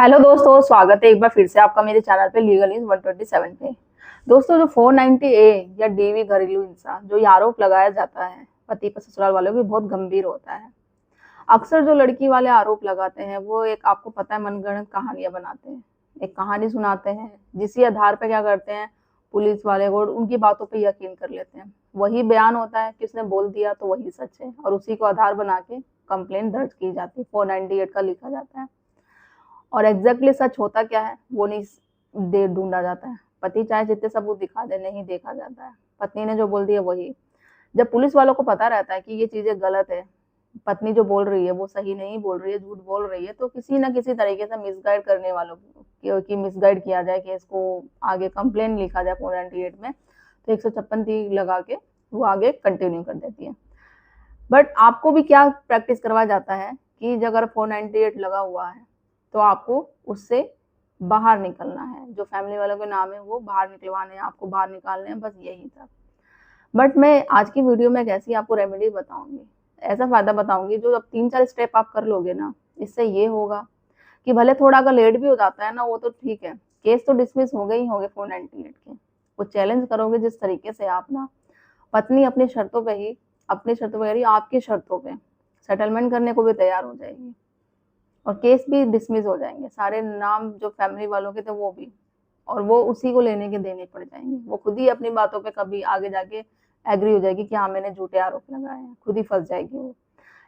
Hello दोस्तों, स्वागत है एक बार फिर से आपका मेरे चैनल पे लीगल न्यूज 127 पे। दोस्तों, जो 490A या डीवी घरेलू हिंसा जो ये आरोप लगाया जाता है पति पर ससुराल वालों की, बहुत गंभीर होता है। अक्सर जो लड़की वाले आरोप लगाते हैं वो एक, आपको पता है, मनगढ़ंत कहानियां बनाते हैं। एक कहानी सुनाते हैं जिसके आधार पर क्या करते हैं, पुलिस वाले को उनकी बातों पर यकीन कर लेते हैं। वही बयान होता है कि उसने बोल दिया तो वही सच है, और उसी को आधार बना के कंप्लेंट दर्ज की जाती है। 498 का लिखा जाता है, और एग्जैक्टली सच होता क्या है वो नहीं दे ढूंढा जाता है। पति चाहे जितने सबूत दिखा दे, नहीं देखा जाता है। पत्नी ने जो बोल दिया वही। जब पुलिस वालों को पता रहता है कि ये चीजें गलत है, पत्नी जो बोल रही है वो सही नहीं बोल रही है, झूठ बोल रही है, तो किसी ना किसी तरीके से मिसगाइड करने वालों की मिसगाइड किया जाए कि इसको आगे कंप्लेन लिखा जाए 498 में, तो 156 लगा के वो आगे कंटिन्यू कर देती है। बट आपको भी क्या प्रैक्टिस करवाया जाता है कि अगर 498 लगा हुआ है तो आपको उससे बाहर निकलना है। जो फैमिली वालों के नाम है वो बाहर निकलवाने हैं, आपको बाहर निकालने हैं, बस यही था। बट मैं आज की वीडियो में एक ऐसी आपको रेमेडी बताऊंगी, ऐसा फायदा बताऊंगी, जो अब 3-4 स्टेप आप कर लोगे ना, इससे ये होगा कि भले थोड़ा अगर लेट भी हो जाता है ना, वो तो ठीक है, केस तो डिसमिस हो गए ही होंगे 498 के। वो चैलेंज करोगे जिस तरीके से आप ना, पत्नी अपनी शर्तों पे ही, अपनी शर्तों पे, आपकी शर्तों पे सेटलमेंट करने को भी तैयार हो जाएगी, और केस भी डिसमिस हो जाएंगे। सारे नाम जो फैमिली वालों के थे वो भी, और वो उसी को लेने के देने पड़ जाएंगे। वो खुद ही अपनी बातों पे कभी आगे जाके एग्री हो जाएगी कि हाँ मैंने झूठे आरोप लगाए हैं, खुद ही फंस जाएगी वो।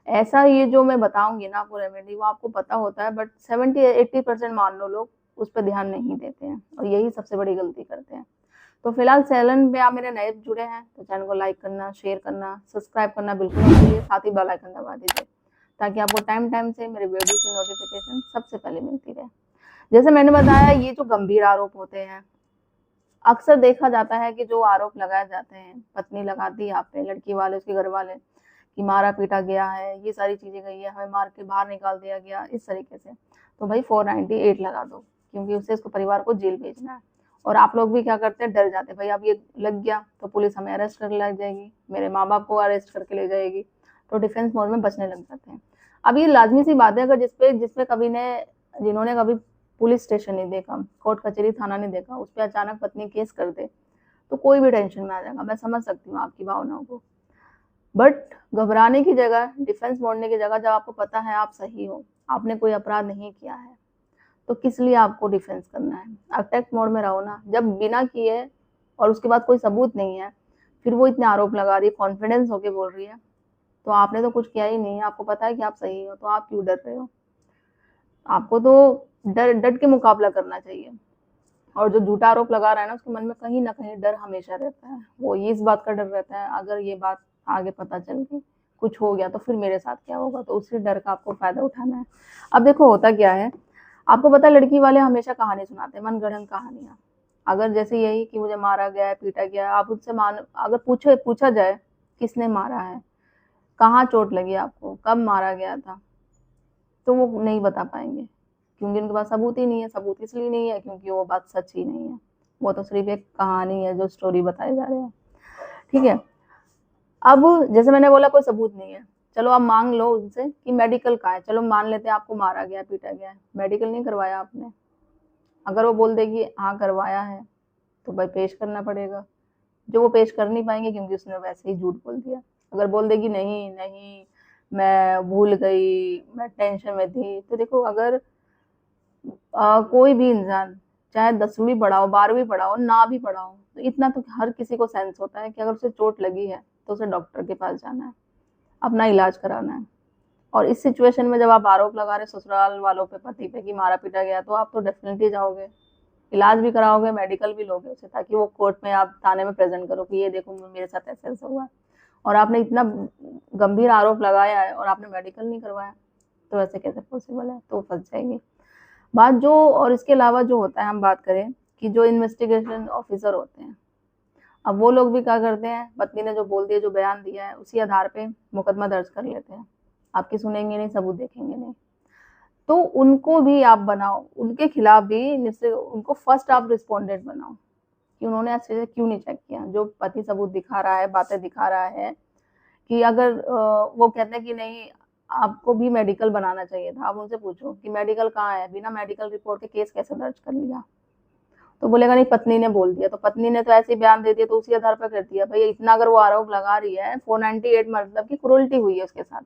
ऐसा ये जो मैं बताऊंगी ना आपको रेमेडी, वो आपको पता होता है, बट 70-80% मान लो लोग उस पर ध्यान नहीं देते हैं, और यही सबसे बड़ी गलती करते हैं। तो फिलहाल चैनल में आप मेरे नए जुड़े हैं तो चैनल को लाइक करना, शेयर करना, सब्सक्राइब करना बिल्कुल मत भूलिए, साथ ही बेल आइकन दबा दीजिए ताकि आपको टाइम टाइम से मेरे वीडियो की नोटिफिकेशन सबसे पहले मिलती रहे। जैसे मैंने बताया, ये जो गंभीर आरोप होते हैं, अक्सर देखा जाता है कि जो आरोप लगाए जाते हैं, पत्नी लगाती है आप पे, लड़की वाले, उसके घर वाले, कि मारा पीटा गया है, ये सारी चीजें गई है, हमें मार के बाहर निकाल दिया गया, इस तरीके से, तो भाई 498 लगा दो, क्योंकि उससे उसको परिवार को जेल भेजना है। और आप लोग भी क्या करते हैं, डर जाते हैं, भाई अब ये लग गया तो पुलिस हमें अरेस्ट कर लग जाएगी, मेरे माँ बाप को अरेस्ट करके ले जाएगी, तो डिफेंस मोड में बचने लग जाते हैं। अब ये लाजमी सी बात है, अगर जिसपे कभी ने, जिन्होंने कभी पुलिस स्टेशन नहीं देखा, कोर्ट कचहरी थाना नहीं देखा, उस पर अचानक पत्नी केस कर दे तो कोई भी टेंशन में आ जाएगा। मैं समझ सकती हूँ आपकी भावनाओं को, बट घबराने की जगह, डिफेंस मोड़ने की जगह, जब आपको पता है आप सही हो, आपने कोई अपराध नहीं किया है, तो किस लिए आपको डिफेंस करना है। अटैक मोड में रहो ना। जब बिना किए और उसके बाद कोई सबूत नहीं है, फिर वो इतने आरोप लगा रही है, कॉन्फिडेंस होके बोल रही है, तो आपने तो कुछ किया ही नहीं है, आपको पता है कि आप सही हो, तो आप क्यों डर रहे हो। आपको तो डर डट के मुकाबला करना चाहिए। और जो झूठा आरोप लगा रहा है ना, उसके मन में कहीं ना कहीं डर हमेशा रहता है। वो ये इस बात का डर रहता है, अगर ये बात आगे पता चल के कुछ हो गया तो फिर मेरे साथ क्या होगा, तो उसी डर का आपको फायदा उठाना है। अब देखो होता क्या है, आपको पता है लड़की वाले हमेशा कहानी सुनाते हैं, मनगढ़ंत कहानियां। अगर जैसे यही कि मुझे मारा गया है, पीटा गया है, आप उससे मान, अगर पूछा जाए किसने मारा है, कहाँ चोट लगी आपको, कब मारा गया था, तो वो नहीं बता पाएंगे, क्योंकि उनके पास सबूत ही नहीं है। सबूत इसलिए नहीं है क्योंकि वो बात सच ही नहीं है, वो तो सिर्फ एक कहानी है, जो स्टोरी बताए जा रहे हैं। ठीक है। अब जैसे मैंने बोला कोई सबूत नहीं है, चलो आप मांग लो उनसे कि मेडिकल कहाँ है, चलो मान लेते हैं आपको मारा गया, पीटा गया है, मेडिकल नहीं करवाया आपने। अगर वो बोल देगी हाँ करवाया है, तो भाई पेश करना पड़ेगा, जो वो पेश कर नहीं पाएंगे क्योंकि उसने वैसे ही झूठ बोल दिया। अगर बोल देगी नहीं नहीं, मैं भूल गई, मैं टेंशन में थी, तो देखो, अगर कोई भी इंसान चाहे 10वीं पढ़ा हो, 12वीं पढ़ा हो, ना भी पढ़ा हो, तो इतना तो हर किसी को सेंस होता है कि अगर उसे चोट लगी है तो उसे डॉक्टर के पास जाना है, अपना इलाज कराना है। और इस सिचुएशन में जब आप आरोप लगा रहे ससुराल वालों पे, पति पे, कि मारा पीटा गया, तो आप तो डेफिनेटली जाओगे, इलाज भी कराओगे, मेडिकल भी लोगे उसे, ताकि वो कोर्ट में, आप थाने में प्रेजेंट करो कि ये देखो मेरे साथ ऐसा ऐसा हुआ है, और आपने इतना गंभीर आरोप लगाया है और आपने मेडिकल नहीं करवाया, तो ऐसे कैसे पॉसिबल है, तो फंस जाएगी बात जो। और इसके अलावा जो होता है, हम बात करें कि जो इन्वेस्टिगेशन ऑफिसर होते हैं, अब वो लोग भी क्या करते हैं, पत्नी ने जो बोल दिया, जो बयान दिया है, उसी आधार पे मुकदमा दर्ज कर लेते हैं। आपकी सुनेंगे नहीं, सबूत देखेंगे नहीं, तो उनको भी आप बनाओ, उनके खिलाफ भी उनको फर्स्ट आप रिस्पोंडेंट बनाओ कि उन्होंने अच्छे से क्यों नहीं चेक किया। जो पति सबूत दिखा रहा है, बातें दिखा रहा है, कि अगर वो कहते हैं कि नहीं, आपको भी मेडिकल बनाना चाहिए था। आप उनसे पूछो कि मेडिकल कहाँ है, बिना मेडिकल रिपोर्ट के केस कैसे दर्ज कर लिया। तो बोलेगा नहीं पत्नी ने बोल दिया, तो पत्नी ने तो ऐसे ही बयान दे दिया तो उसी आधार पर कर दिया। भाई इतना अगर वो आरोप लगा रही है, 498 मतलब कि क्रूरल्टी हुई है उसके साथ,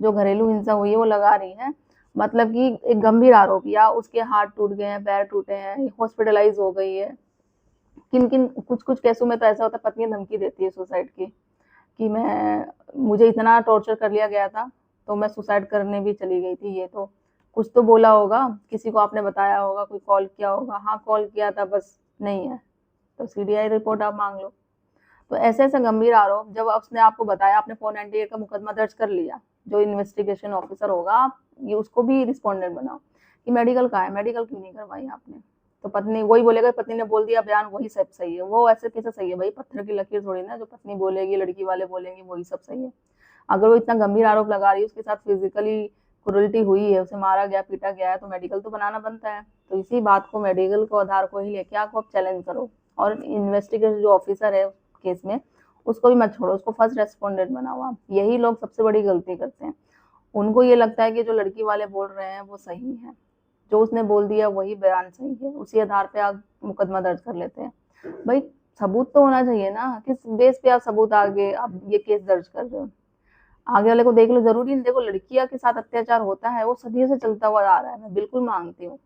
जो घरेलू हिंसा हुई है वो लगा रही है, मतलब कि एक गंभीर आरोप, या उसके हाथ टूट गए हैं, पैर टूटे हैं, हॉस्पिटलाइज हो गई है। किन किन कुछ कुछ केसों में तो ऐसा होता है पत्नी धमकी देती है सुसाइड की, कि मैं मुझे इतना टॉर्चर कर लिया गया था तो मैं सुसाइड करने भी चली गई थी। ये तो कुछ तो बोला होगा, किसी को आपने बताया होगा, कोई कॉल किया होगा, हाँ कॉल किया था बस, नहीं है तो सीडीआई रिपोर्ट आप मांग लो। तो ऐसे ऐसे गंभीर आरोप जब उसने आपको बताया, आपने 498 का मुकदमा दर्ज कर लिया, जो इन्वेस्टिगेशन ऑफिसर होगा आप ये उसको भी रिस्पोंडेंट बनाओ कि मेडिकल कहाँ है, मेडिकल क्यों नहीं करवाई आपने। तो पत्नी वही बोलेगा, पत्नी ने बोल दिया बयान वही सब सही है। वो ऐसे कैसे सही है भाई, पत्थर की लकीर थोड़ी ना, जो पत्नी बोलेगी लड़की वाले बोलेंगे वही सब सही है। अगर वो इतना गंभीर आरोप लगा रही है, उसके साथ फिजिकली क्रूरल्टी हुई है, उसे मारा गया पीटा गया है, तो मेडिकल तो बनाना बनता है। तो इसी बात को, मेडिकल को आधार को ही लेके आपको चैलेंज करो, और इन्वेस्टिगेशन जो ऑफिसर है केस में उसको भी मत छोड़ो, उसको फर्स्ट रेस्पोंडेंट बनाओ आप। यही लोग सबसे बड़ी गलती करते हैं, उनको ये लगता है कि जो लड़की वाले बोल रहे हैं वो सही है, जो उसने बोल दिया वही बयान सही है, उसी आधार पे आप मुकदमा दर्ज कर लेते हैं। भाई सबूत तो होना चाहिए ना, किस बेस पे आप सबूत आगे आप ये केस दर्ज कर रहे हो। आगे वाले को देख लो, जरूरी नहीं, देखो लड़कियां के साथ अत्याचार होता है वो सदियों से चलता हुआ आ रहा है, मैं बिल्कुल मानती हूँ।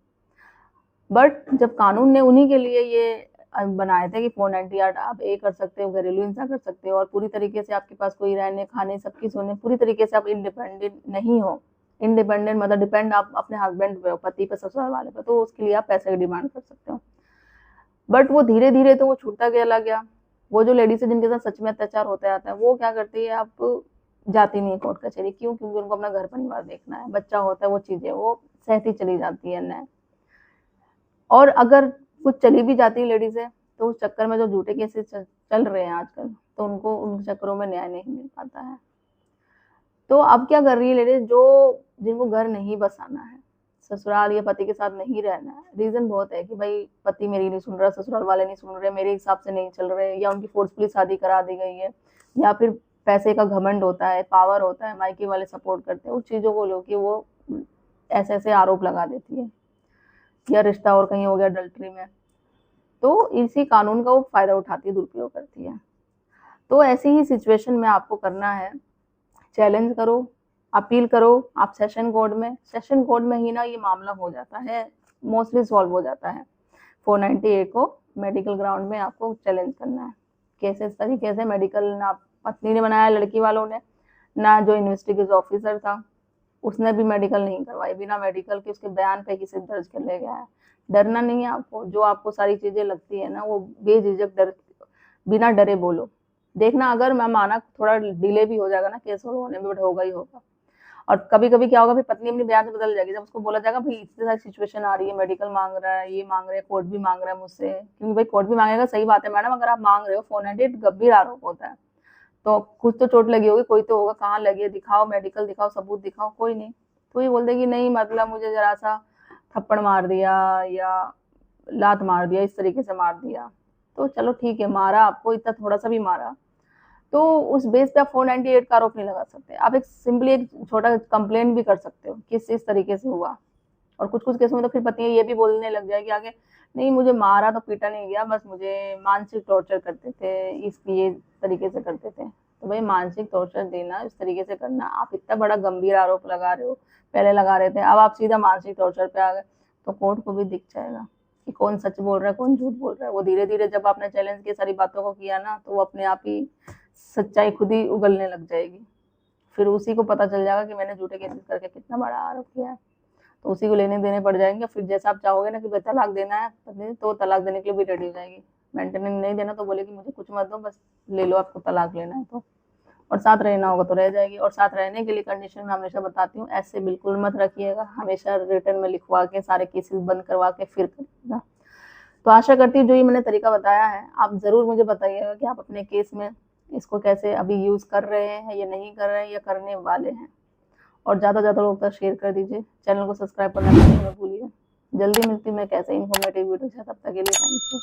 बट जब कानून ने उन्हीं के लिए ये बनाए थे कि 498 आप ये कर सकते हो, घरेलू हिंसा कर सकते हो, और पूरी तरीके से आपके पास कोई रहने खाने सबकी सोने, पूरी तरीके से आप इंडिपेंडेंट नहीं हो। इंडिपेंडेंट मतलब डिपेंड आप अपने हस्बैंड पे हो, पति पे, ससुराल वाले पे, तो उसके लिए आप पैसे की डिमांड कर सकते हो। बट वो धीरे धीरे तो वो छूटता गया। वो जो लेडीज है जिनके साथ सच में अत्याचार होता जाता है, वो क्या करती है, आप जाती नहीं कोर्ट कचहरी, क्यों? क्योंकि उनको अपना घर परिवार देखना है, बच्चा होता है, वो चीजें वो सहती चली जाती है न्याय। और अगर कुछ चली भी जाती है लेडीज है, तो उस चक्कर में जो झूठे केसेस चल रहे हैं आजकल, तो उनको उन चक्करों में न्याय नहीं मिल पाता है। तो अब क्या कर रही है लेडीज, जो जिनको घर नहीं बसाना है, ससुराल या पति के साथ नहीं रहना है, रीजन बहुत है कि भाई पति मेरी नहीं सुन रहा, ससुराल वाले नहीं सुन रहे, मेरे हिसाब से नहीं चल रहे, या उनकी फोर्सफुली शादी करा दी गई है, या फिर पैसे का घमंड होता है, पावर होता है, मायके वाले सपोर्ट करते हैं, उस चीजों को लेके वो ऐसे ऐसे आरोप लगा देती है, या रिश्ता और कहीं हो गया अडल्ट्री में, तो इसी कानून का वो फायदा उठाती है, दुरुपयोग करती है। तो ऐसी ही सिचुएशन में आपको करना है, चैलेंज करो, अपील करो आप सेशन कोर्ट में। सेशन कोर्ट में ही ना ये मामला हो जाता है, मोस्टली सॉल्व हो जाता है। 498 को मेडिकल ग्राउंड में आपको चैलेंज करना है। केसेस तरीके से मेडिकल ना पत्नी ने बनाया, लड़की वालों ने, ना जो इन्वेस्टिगेशन ऑफिसर था उसने भी मेडिकल नहीं करवाई, बिना मेडिकल के उसके बयान पे ही सिर्फ दर्ज कर ले गया है। डरना नहीं है आपको, जो आपको सारी चीजें लगती है ना वो बेझिझक बिना डरे बोलो। देखना अगर मैं माना थोड़ा डिले भी हो जाएगा ना केस होने में, बट होगा ही होगा। और कभी कभी क्या होगा, फिर पत्नी अपनी बयान से बदल जाएगी, जब उसको बोला जाएगा भाई इतनी सारी सिचुएशन आ रही है, मेडिकल मांग रहा है, ये मांग रहे हैं, कोर्ट भी मांग रहा है मुझसे, क्योंकि भाई कोर्ट भी मांगेगा, सही बात है मैडम, अगर आप मांग रहे हो 498 गंभीर आरोप होता है, तो कुछ तो चोट लगी होगी, कोई तो होगा, कहाँ लगी है, दिखाओ, मेडिकल दिखाओ, सबूत दिखाओ, कोई नहीं। तो ये बोल देगी नहीं मतलब मुझे जरा सा थप्पड़ मार दिया या लात मार दिया, इस तरीके से मार दिया, तो चलो ठीक है, मारा आपको, इतना थोड़ा सा भी मारा, तो उस बेस पे आप 498 का आरोप नहीं लगा सकते। आप एक सिंपली एक छोटा कंप्लेंट भी कर सकते हो कि इस तरीके से हुआ। और कुछ कुछ केसों में तो फिर पत्नी ये भी बोलने लग जाएगी आगे, नहीं मुझे मारा तो पीटा नहीं गया, बस मुझे मानसिक टॉर्चर करते थे, ये तरीके से करते थे। तो भाई मानसिक टॉर्चर देना, इस तरीके से करना, आप इतना बड़ा गंभीर आरोप लगा रहे हो, पहले लगा रहे थे, अब आप सीधा मानसिक टॉर्चर पे आ गए, तो कोर्ट को भी दिख जाएगा कि कौन सच बोल रहा है, कौन झूठ बोल रहा है। वो धीरे धीरे जब आपने चैलेंज की सारी बातों को किया ना, तो वो अपने आप ही सच्चाई खुद ही उगलने लग जाएगी। फिर उसी को पता चल जाएगा कि मैंने झूठे केसेस करके कितना बड़ा आरोप किया है, तो उसी को लेने देने पड़ जाएंगे। फिर जैसा आप चाहोगे ना कि तलाक देना है पत्नी, तो तलाक देने के लिए भी रेडी हो जाएगी। मेंटेनेंस नहीं देना तो बोलेगी मुझे कुछ मत दो, बस ले लो, आपको तलाक लेना है तो। और साथ रहना होगा तो रह जाएगी। और साथ रहने के लिए कंडीशन मैं हमेशा बताती हूँ, ऐसे बिल्कुल मत रखिएगा, हमेशा रिटर्न में लिखवा के सारे केसेस बंद करवा के फिर करिएगा। तो आशा करती हूँ जो ये मैंने तरीका बताया है, आप जरूर मुझे बताइएगा कि आप अपने केस में इसको कैसे अभी यूज कर रहे हैं या नहीं कर रहे हैं या करने वाले हैं। और ज़्यादा ज़्यादा लोग तक शेयर कर दीजिए, चैनल को सब्सक्राइब करना नहीं भूलिए। जल्दी मिलती मैं कैसे इन्फॉर्मेटिव वीडियो से, तब तक के लिए थैंक यू।